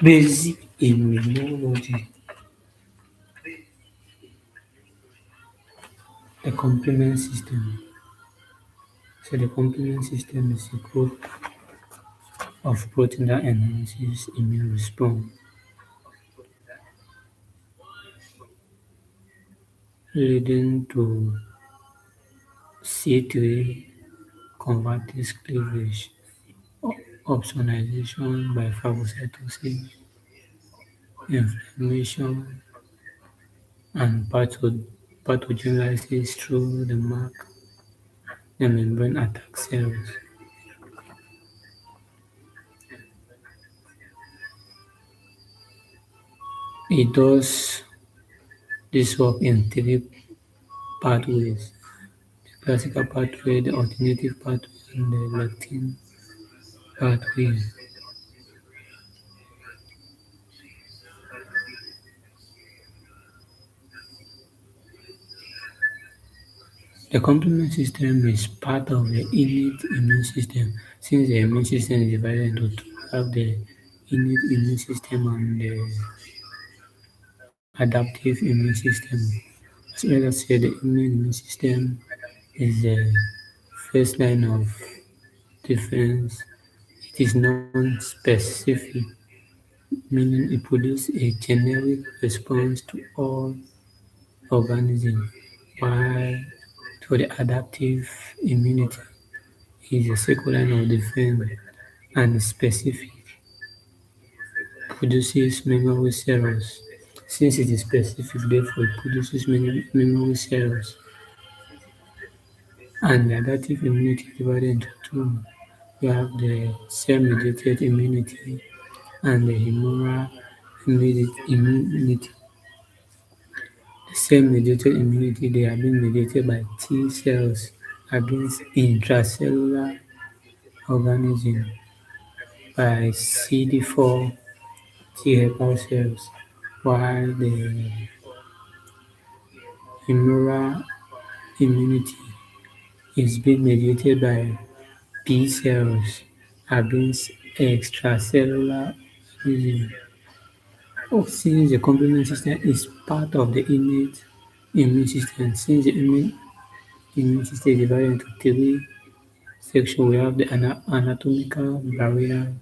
Basic immunology. The complement system. So the complement system is a group of protein that enhances immune response, leading to C3 convertase cleavage, opsonization by phagocytosis, inflammation, and pathogenesis through the membrane attack cells. It does this work in three pathways: the classical pathway, the alternative pathway, and the lectin pathway. The complement system is part of the innate immune system. Since the immune system is divided into two, we have the innate immune system and the adaptive immune system. As well as say, the innate immune system is the first line of defense. It is non-specific, meaning it produces a generic response to all organisms, while for the adaptive immunity is a second line of defense and specific, produces memory cells. Since it is specific, therefore it produces many memory cells. And the adaptive immunity is divided into two. We have the cell-mediated immunity and the humoral immunity. The cell-mediated immunity, they are being mediated by T cells against intracellular organisms, by CD4 T helper cells, while the humoral immunity is being mediated by B cells against extracellular organisms. Since the complement system is part of the innate immune system, since the immune system is divided into three sections, we have the anatomical barrier,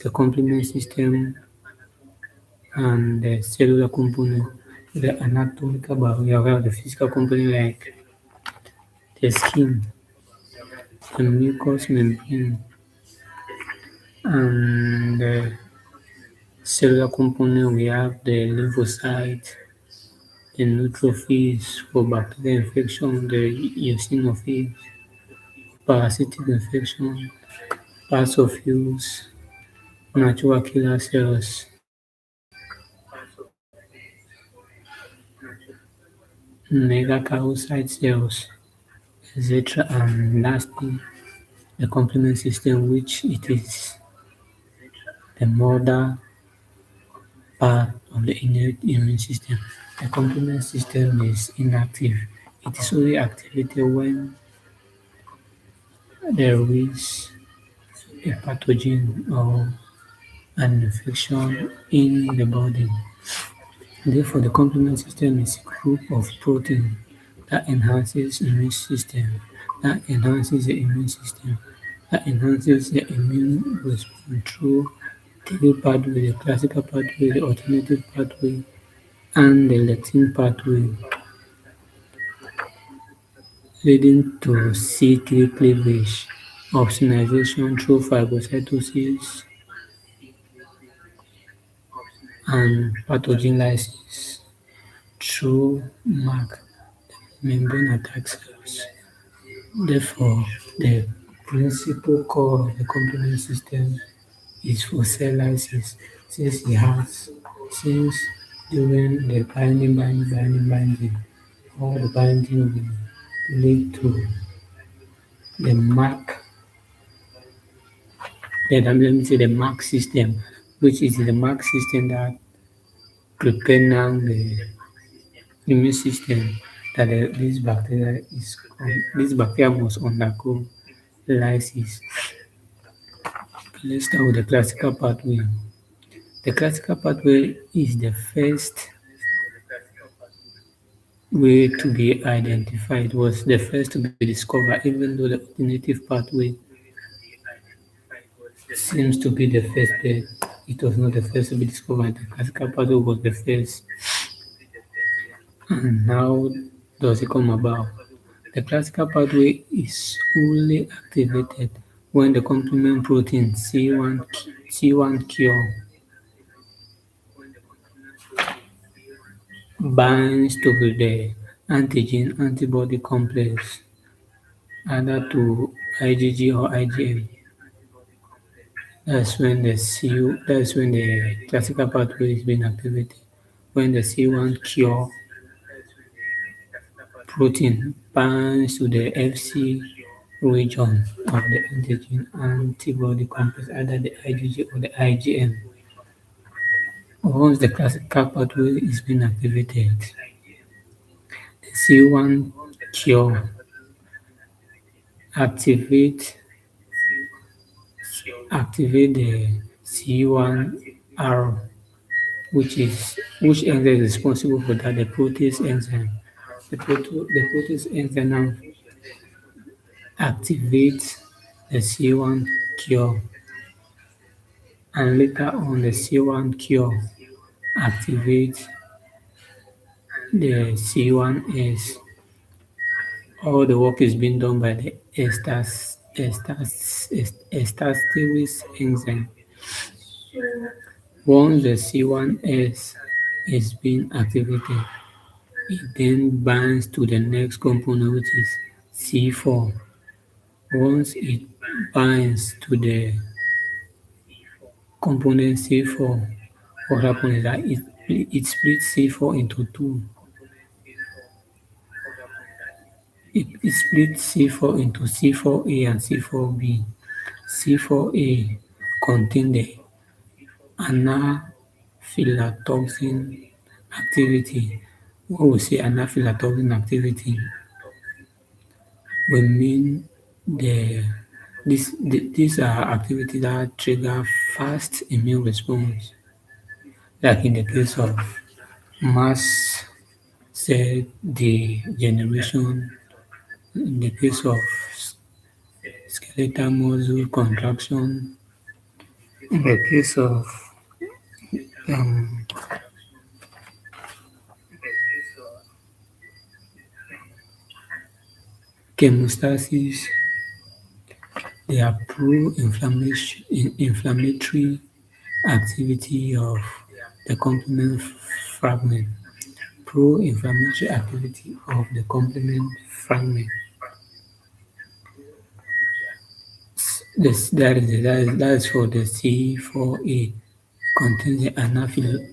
the complement system, and the cellular component. The anatomical barrier, we have the physical component like the skin, the mucous membrane, and the cellular component, we have the lymphocytes, the neutrophils for bacterial infection, the eosinophils, parasitic infection, basophils, natural killer cells, megakaryocyte cells, etc. And lastly, the complement system, which it is the mother part of the innate immune system. The complement system is inactive. It is only activated when there is a pathogen or an infection in the body. Therefore, the complement system is a group of protein that enhances immune system, that enhances the immune system, that enhances the immune response through three pathway, the classical pathway, the alternative pathway, and the lectin pathway, leading to C3 cleavage, opsonization through phagocytosis, and pathogenesis through membrane attack cells. Therefore, the principal core of the complement system is for cell lysis, since since during the binding, all the binding will lead to the mark, let me say the mark system, which is the mark system that prepare now the immune system that this bacteria must undergo lysis. Let's start with the classical pathway. The classical pathway is the first way to be identified, was the first to be discovered, even though the alternative pathway seems to be the first, but it was not the first to be discovered. The classical pathway was the first. And how does it come about? The classical pathway is only activated when the complement protein C1 cure binds to the antigen antibody complex, either to IgG or IgM. That's when the classical pathway is being activated. When the C1 cure protein binds to the Fc region of the antigen antibody complex, either the IgG or the IgM. Once the classical pathway is being activated, the C1 cure activate activate the C1R, which enzyme is responsible for that, the protease enzyme. The protease enzyme now activates the C1 cure, and later on the C1 cure activates the C1s. All the work is being done by the esterase enzyme. Once the C1s is being activated, it then binds to the next component, which is C4. Once it binds to the component C4, what happens is that it splits C4 into two. It splits C4 into C4A and C4B. C4A contain the anaphylatoxin activity. When we say anaphylatoxin activity, we mean the these are activities that trigger fast immune response, like in the case of mast cell degeneration, in the case of skeletal muscle contraction, in the case of um, chemostasis. They are inflammatory activity of the complement fragment. Pro-inflammatory activity of the complement fragment. That is for the C4A. Contains the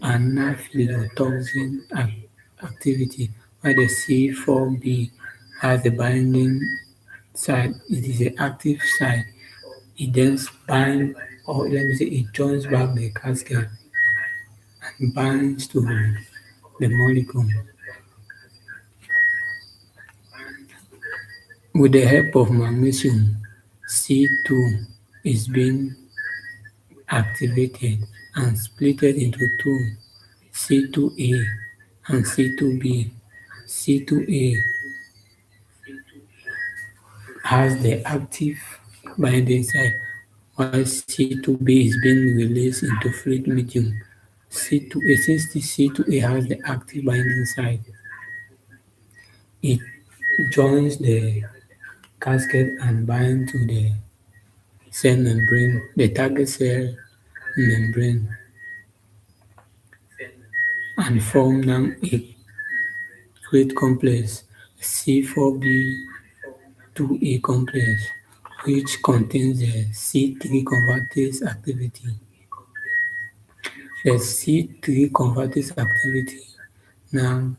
anaphylatoxin activity, while the C4B has the binding side. It is the active side. It then binds, or let me say, it joins back the cascade and binds to the molecule. With the help of magnesium, C2 is being activated and splitted into two, C2A and C2B. C2A has the active binding site, while C2B is being released into fluid medium. C2A, since the C2A has the active binding site, it joins the cascade and binds to the cell membrane, the target cell membrane, and form now a great complex, C4B2A complex, which contains the C3 convertase activity. The C3 convertase activity now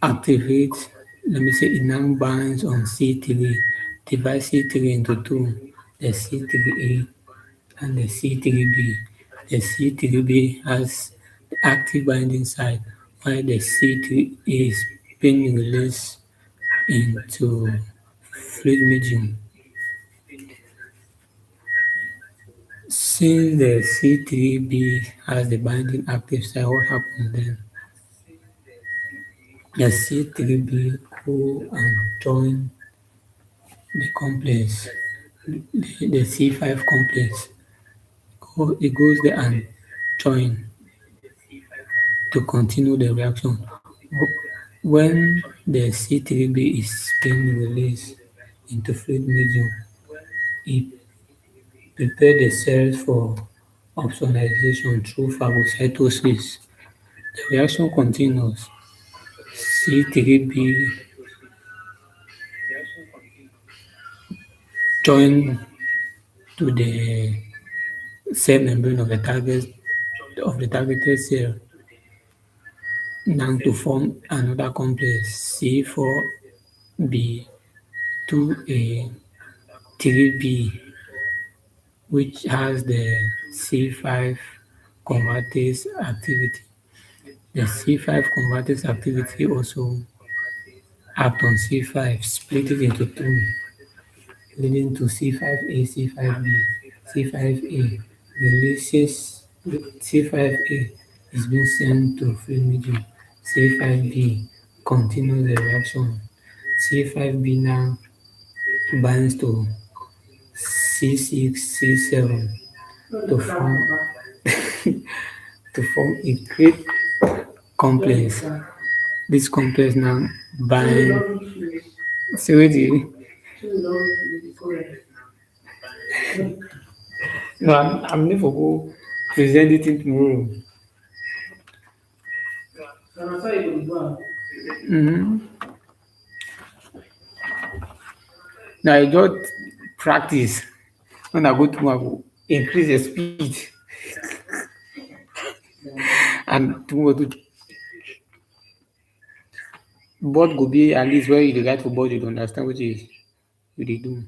activates, let me say, it now binds on C3, divide C3 into two, the C3A and the C3B. The C3B has the active binding site, while the C3A is being released into fluid medium. Since the C3b has the binding active site, what happens then? The C3b go and join the complex, the C5 complex. It goes there and join to continue the reaction. When the C3b is being released into fluid medium, it prepares the cells for opsonization through phagocytosis. The reaction continues. C3b join to the cell membrane of the targeted cell now to form another complex C4b 2a 3b, which has the C5 convertase activity. The C5 convertase activity also act on C5, split it into two, leading to C5a, C5b. C5a releases C5a is being sent to free medium. C5b continues the reaction. C5b now binds to C6, C7 to form to form a great complex. This complex now bind. See wetin? No, I'm need for go present the thing tomorrow. Mm-hmm. Now I just practice. When I go tomorrow, I go increase the speed and tomorrow to board go be at least where you dey write for board you dey understand wetin you dey do.